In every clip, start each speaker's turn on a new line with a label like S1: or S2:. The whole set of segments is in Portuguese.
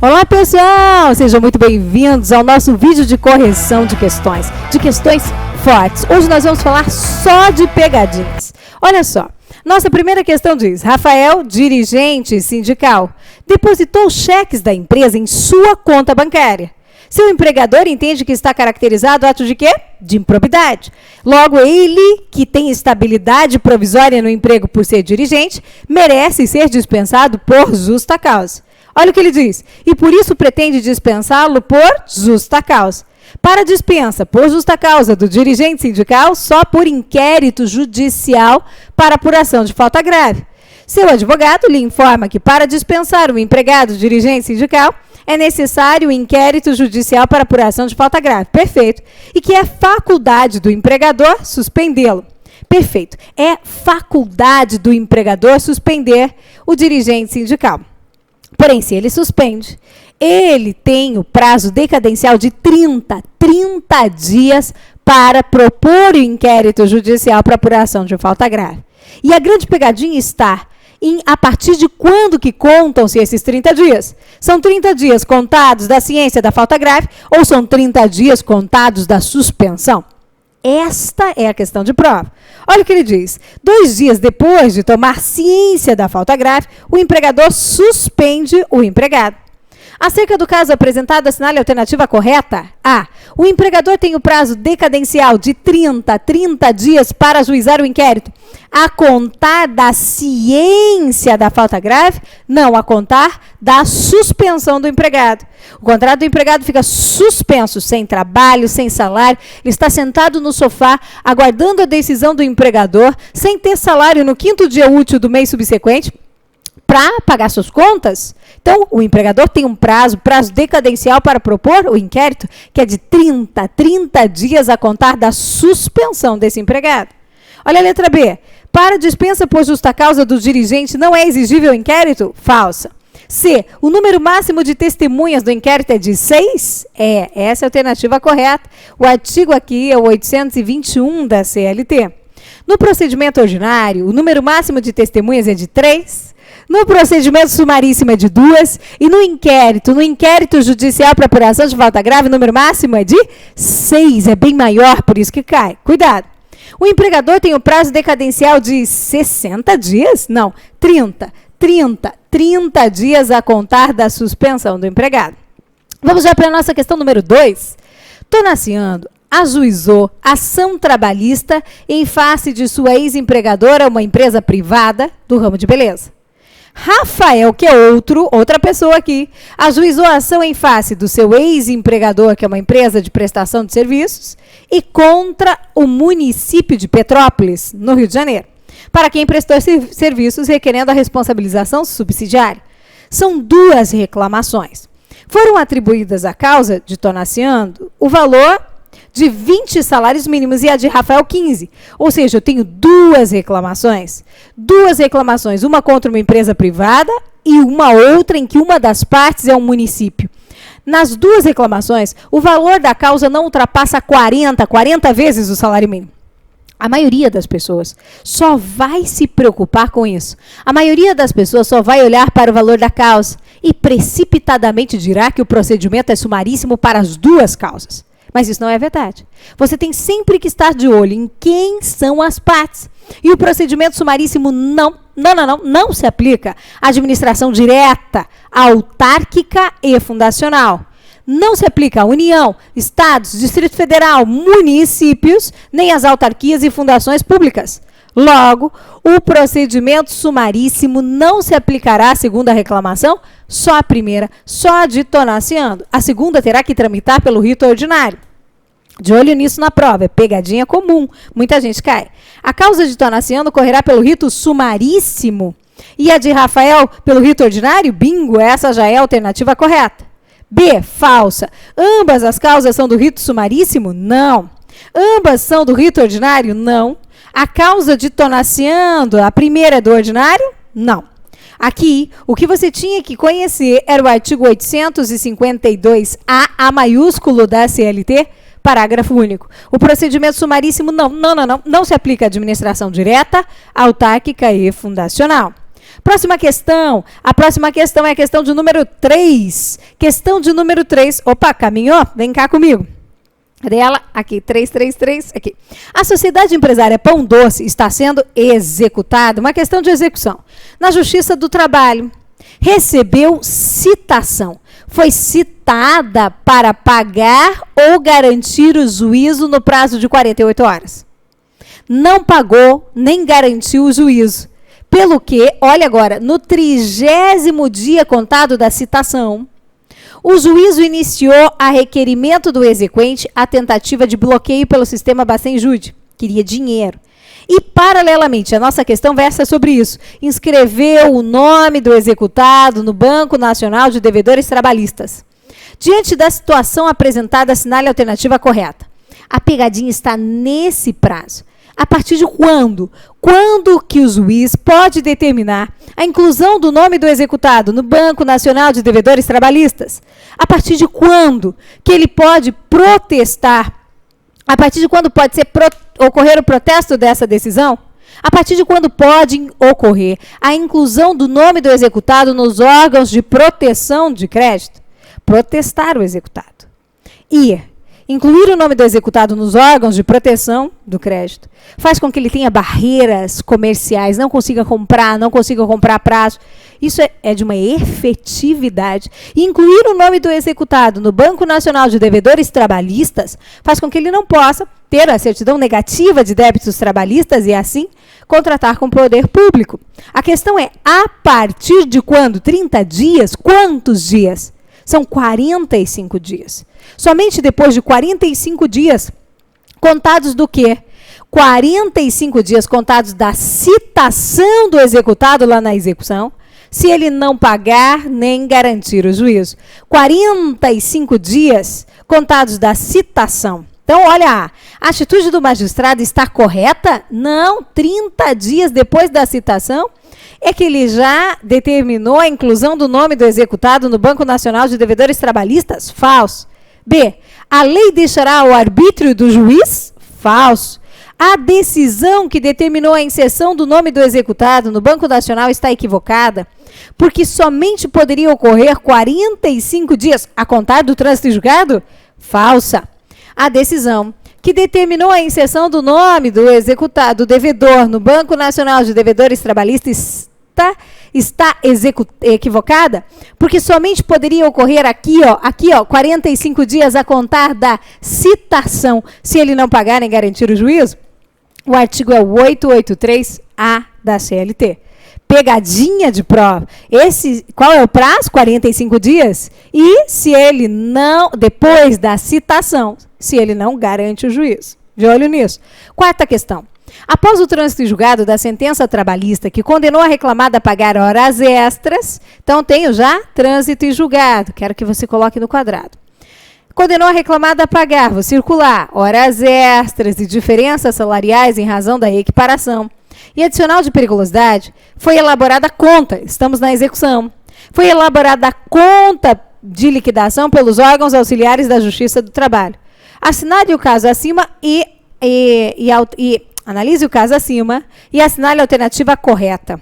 S1: Olá, pessoal! Sejam muito bem-vindos ao nosso vídeo de correção de questões fortes. Hoje nós vamos falar só de pegadinhas. Olha só, nossa primeira questão diz: Rafael, dirigente sindical, depositou cheques da empresa em sua conta bancária. Seu empregador entende que está caracterizado ato de quê? De improbidade. Logo, ele, que tem estabilidade provisória no emprego por ser dirigente, merece ser dispensado por justa causa. Olha o que ele diz. E por isso pretende dispensá-lo por justa causa. Para a dispensa por justa causa do dirigente sindical, só por inquérito judicial para apuração de falta grave. Seu advogado lhe informa que para dispensar o empregado dirigente sindical, é necessário o inquérito judicial para apuração de falta grave. Perfeito. E que é faculdade do empregador suspendê-lo. Perfeito. É faculdade do empregador suspender o dirigente sindical. Porém, se ele suspende, ele tem o prazo decadencial de 30 dias para propor o inquérito judicial para apuração de falta grave. E a grande pegadinha está a partir de quando que contam-se esses 30 dias? São 30 dias contados da ciência da falta grave ou são 30 dias contados da suspensão? Esta é a questão de prova. Olha o que ele diz. 2 dias depois de tomar ciência da falta grave, o empregador suspende o empregado. Acerca do caso apresentado, assinale a alternativa correta. A. O empregador tem o prazo decadencial de 30 dias para ajuizar o inquérito. A contar da ciência da falta grave? Não, a contar da suspensão do empregado. O contrato do empregado fica suspenso, sem trabalho, sem salário. Ele está sentado no sofá, aguardando a decisão do empregador, sem ter salário no 5º dia útil do mês subsequente, para pagar suas contas. Então, o empregador tem um prazo decadencial para propor o inquérito, que é de 30 dias a contar da suspensão desse empregado. Olha a letra B. Para dispensa por justa causa do dirigente, não é exigível inquérito? Falsa. C. O número máximo de testemunhas do inquérito é de 6? Essa é a alternativa correta. O artigo aqui é o 821 da CLT. No procedimento ordinário, o número máximo de testemunhas é de 3. No procedimento sumaríssimo é de 2. E no inquérito judicial para apuração de falta grave, o número máximo é de 6. É bem maior, por isso que cai. Cuidado. O empregador tem o prazo decadencial de 60 dias? Não, 30 dias a contar da suspensão do empregado. Vamos já para a nossa questão número 2. Tonaciando ajuizou ação trabalhista em face de sua ex-empregadora, uma empresa privada do ramo de beleza. Rafael, que é outra pessoa aqui, ajuizou a ação em face do seu ex-empregador, que é uma empresa de prestação de serviços, e contra o município de Petrópolis, no Rio de Janeiro, para quem prestou serviços requerendo a responsabilização subsidiária. São 2 reclamações. Foram atribuídas à causa de Tonaciando o valor de 20 salários mínimos e a de Rafael 15. Ou seja, eu tenho 2 reclamações. 2 reclamações, uma contra uma empresa privada e uma outra em que uma das partes é um município. Nas 2 reclamações, o valor da causa não ultrapassa 40 vezes o salário mínimo. A maioria das pessoas só vai se preocupar com isso. A maioria das pessoas só vai olhar para o valor da causa e precipitadamente dirá que o procedimento é sumaríssimo para as 2 causas. Mas isso não é verdade. Você tem sempre que estar de olho em quem são as partes. E o procedimento sumaríssimo não se aplica à administração direta, autárquica e fundacional. Não se aplica à União, Estados, Distrito Federal, municípios, nem às autarquias e fundações públicas. Logo, o procedimento sumaríssimo não se aplicará à segunda reclamação, só a primeira, só a de Tonaciando. A segunda terá que tramitar pelo rito ordinário. De olho nisso na prova, é pegadinha comum, muita gente cai. A causa de Tonaciando correrá pelo rito sumaríssimo. E a de Rafael pelo rito ordinário? Bingo, essa já é a alternativa correta. B, falsa. Ambas as causas são do rito sumaríssimo? Não. Ambas são do rito ordinário? Não. A causa de Tonaciando, a primeira é do ordinário? Não. Aqui, o que você tinha que conhecer era o artigo 852-A, A maiúsculo da CLT, parágrafo único. O procedimento sumaríssimo não se aplica à administração direta, autárquica e fundacional. Próxima questão. A próxima questão é a questão de número 3. Questão de número 3. Opa, caminhou? Vem cá comigo. Cadê ela? Aqui, 333, aqui. A sociedade empresária Pão Doce está sendo executada, uma questão de execução, na Justiça do Trabalho. Recebeu citação. Foi citada para pagar ou garantir o juízo no prazo de 48 horas. Não pagou nem garantiu o juízo. Pelo que, olha agora, no 30º dia contado da citação, o juízo iniciou a requerimento do exequente a tentativa de bloqueio pelo sistema Bacen-Jude. Queria dinheiro. E, paralelamente, a nossa questão versa sobre isso. Inscreveu o nome do executado no Banco Nacional de Devedores Trabalhistas. Diante da situação apresentada, assinale a alternativa correta. A pegadinha está nesse prazo. A partir de quando? Quando que o juiz pode determinar a inclusão do nome do executado no Banco Nacional de Devedores Trabalhistas? A partir de quando que ele pode protestar? A partir de quando pode ocorrer o protesto dessa decisão? A partir de quando pode ocorrer a inclusão do nome do executado nos órgãos de proteção de crédito? Protestar o executado. E incluir o nome do executado nos órgãos de proteção do crédito faz com que ele tenha barreiras comerciais, não consiga comprar a prazo. Isso é de uma efetividade. E incluir o nome do executado no Banco Nacional de Devedores Trabalhistas faz com que ele não possa ter a certidão negativa de débitos trabalhistas e, assim, contratar com o poder público. A questão é, a partir de quando? 30 dias? Quantos dias? São 45 dias. Somente depois de 45 dias, contados do quê? 45 dias contados da citação do executado lá na execução, se ele não pagar nem garantir o juízo. 45 dias contados da citação. Então, olha, a atitude do magistrado está correta? Não, 30 dias depois da citação, é que ele já determinou a inclusão do nome do executado no Banco Nacional de Devedores Trabalhistas? Falso. B. A lei deixará ao arbítrio do juiz? Falso. A decisão que determinou a inserção do nome do executado no Banco Nacional está equivocada, porque somente poderia ocorrer 45 dias a contar do trânsito julgado? Falsa. A decisão que determinou a inserção do nome do executado, do devedor, no Banco Nacional de Devedores Trabalhistas está equivocada, porque somente poderia ocorrer aqui, 45 dias a contar da citação, se ele não pagar nem garantir o juízo. O artigo é o 883-A da CLT. Pegadinha de prova. Qual é o prazo? 45 dias. E se ele não, depois da citação, se ele não garante o juízo. De olho nisso. Quarta questão. Após o trânsito julgado da sentença trabalhista que condenou a reclamada a pagar horas extras, então tenho já trânsito e julgado, quero que você coloque no quadrado. Condenou a reclamada a pagar, vou circular, horas extras e diferenças salariais em razão da equiparação. E adicional de periculosidade, foi elaborada a conta, estamos na execução. Foi elaborada a conta de liquidação pelos órgãos auxiliares da Justiça do Trabalho. Assinale o caso acima analise o caso acima e assinale a alternativa correta.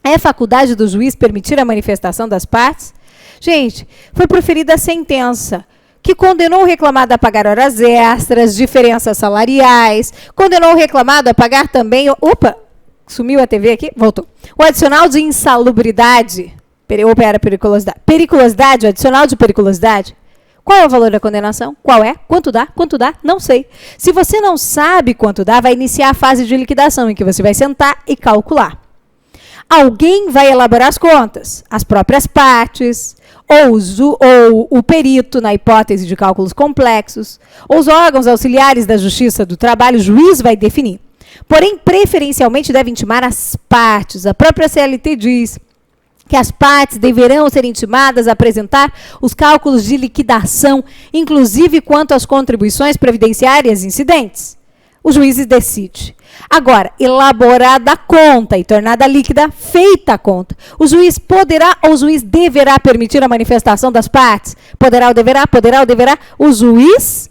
S1: É faculdade do juiz permitir a manifestação das partes? Gente, foi proferida a sentença que condenou o reclamado a pagar horas extras, diferenças salariais, condenou o reclamado a pagar também... Opa, sumiu a TV aqui? Voltou. O adicional de insalubridade, periculosidade. Periculosidade, o adicional de periculosidade. Qual é o valor da condenação? Qual é? Quanto dá? Quanto dá? Não sei. Se você não sabe quanto dá, vai iniciar a fase de liquidação, em que você vai sentar e calcular. Alguém vai elaborar as contas, as próprias partes, ou o perito, na hipótese de cálculos complexos, ou os órgãos auxiliares da Justiça do Trabalho, o juiz vai definir. Porém, preferencialmente deve intimar as partes. A própria CLT diz que as partes deverão ser intimadas a apresentar os cálculos de liquidação, inclusive quanto às contribuições previdenciárias incidentes. O juiz decide. Agora, elaborada a conta e tornada líquida, feita a conta, o juiz poderá ou o juiz deverá permitir a manifestação das partes? Poderá ou deverá? Poderá ou deverá? O juiz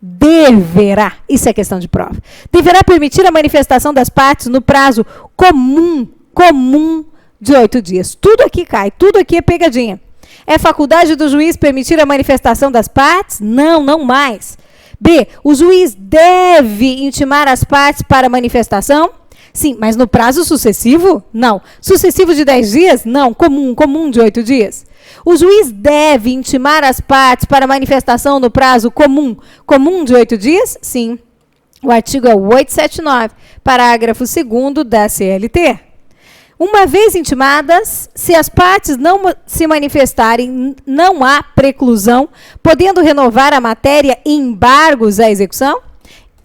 S1: deverá. Isso é questão de prova. Deverá permitir a manifestação das partes no prazo comum de 8 dias. Tudo aqui cai, tudo aqui é pegadinha. É faculdade do juiz permitir a manifestação das partes? Não, não mais. B, o juiz deve intimar as partes para manifestação? Sim, mas no prazo sucessivo? Não. Sucessivo de 10 dias? Não. Comum de 8 dias. O juiz deve intimar as partes para manifestação no prazo comum de 8 dias? Sim. O artigo é o 879, parágrafo 2º da CLT. Uma vez intimadas, se as partes não se manifestarem, não há preclusão, podendo renovar a matéria embargos à execução?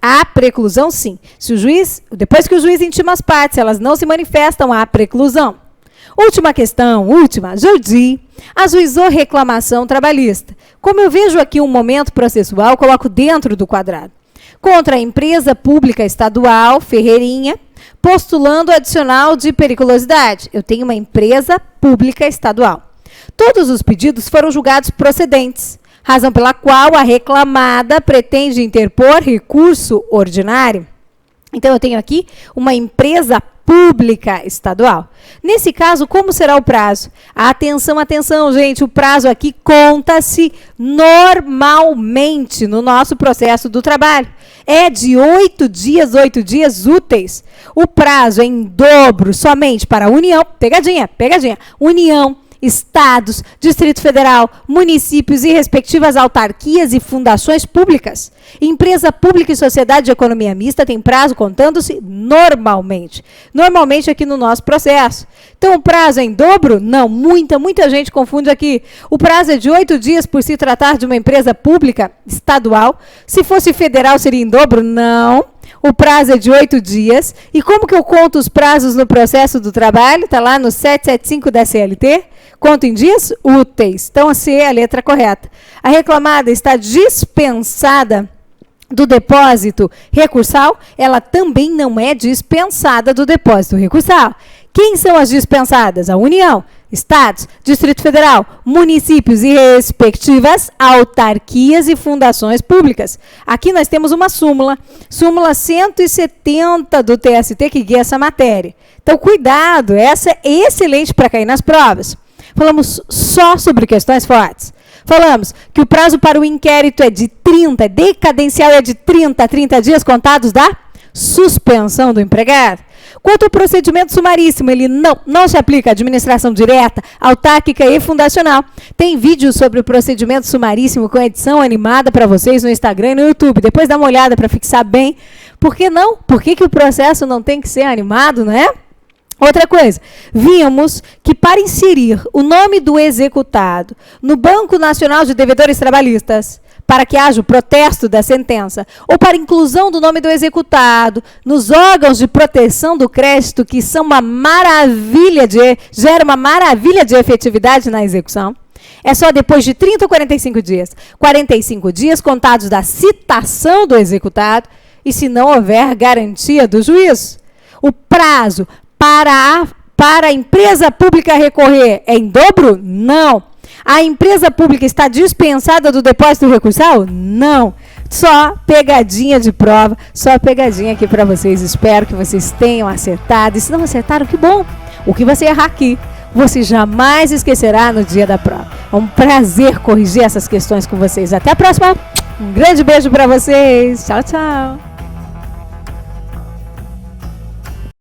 S1: Há preclusão, sim. Se o juiz, depois que o juiz intima as partes, elas não se manifestam, há preclusão. Última questão, Jordi, ajuizou reclamação trabalhista. Como eu vejo aqui um momento processual, coloco dentro do quadrado. Contra a empresa pública estadual, Ferreirinha, postulando adicional de periculosidade. Eu tenho uma empresa pública estadual. Todos os pedidos foram julgados procedentes, razão pela qual a reclamada pretende interpor recurso ordinário. Então, eu tenho aqui uma empresa pública estadual. Nesse caso, como será o prazo? Atenção, atenção, gente, o prazo aqui conta-se normalmente no nosso processo do trabalho. É de 8 dias úteis. O prazo é em dobro somente para a União, pegadinha, União, estados, Distrito Federal, municípios e respectivas autarquias e fundações públicas. Empresa pública e sociedade de economia mista tem prazo contando-se normalmente. Normalmente aqui no nosso processo. Então, o prazo é em dobro? Não, muita gente confunde aqui. O prazo é de 8 dias por se tratar de uma empresa pública estadual. Se fosse federal, seria em dobro? Não. O prazo é de 8 dias. E como que eu conto os prazos no processo do trabalho? Está lá no 775 da CLT. Conto em dias úteis. Então, a C é a letra correta. A reclamada está dispensada do depósito recursal, ela também não é dispensada do depósito recursal. Quem são as dispensadas? A União, estados, Distrito Federal, municípios e respectivas autarquias e fundações públicas. Aqui nós temos uma súmula 170 do TST que guia essa matéria. Então, cuidado, essa é excelente para cair nas provas. Falamos só sobre questões fortes. Falamos que o prazo para o inquérito é de 30, decadencial é de 30 dias contados da suspensão do empregado. Quanto ao procedimento sumaríssimo, ele não se aplica à administração direta, autárquica e fundacional. Tem vídeo sobre o procedimento sumaríssimo com edição animada para vocês no Instagram e no YouTube. Depois dá uma olhada para fixar bem. Por que não? Por que o processo não tem que ser animado, né? Outra coisa, vimos que para inserir o nome do executado no Banco Nacional de Devedores Trabalhistas, para que haja o protesto da sentença, ou para inclusão do nome do executado nos órgãos de proteção do crédito, que são gera uma maravilha de efetividade na execução, é só depois de 30 ou 45 dias. 45 dias contados da citação do executado e se não houver garantia do juízo. O prazo para a empresa pública recorrer é em dobro? Não. A empresa pública está dispensada do depósito recursal? Não. Só pegadinha de prova, só pegadinha aqui para vocês. Espero que vocês tenham acertado. E se não acertaram, que bom. O que você errar aqui, você jamais esquecerá no dia da prova. É um prazer corrigir essas questões com vocês. Até a próxima. Um grande beijo para vocês. Tchau, tchau.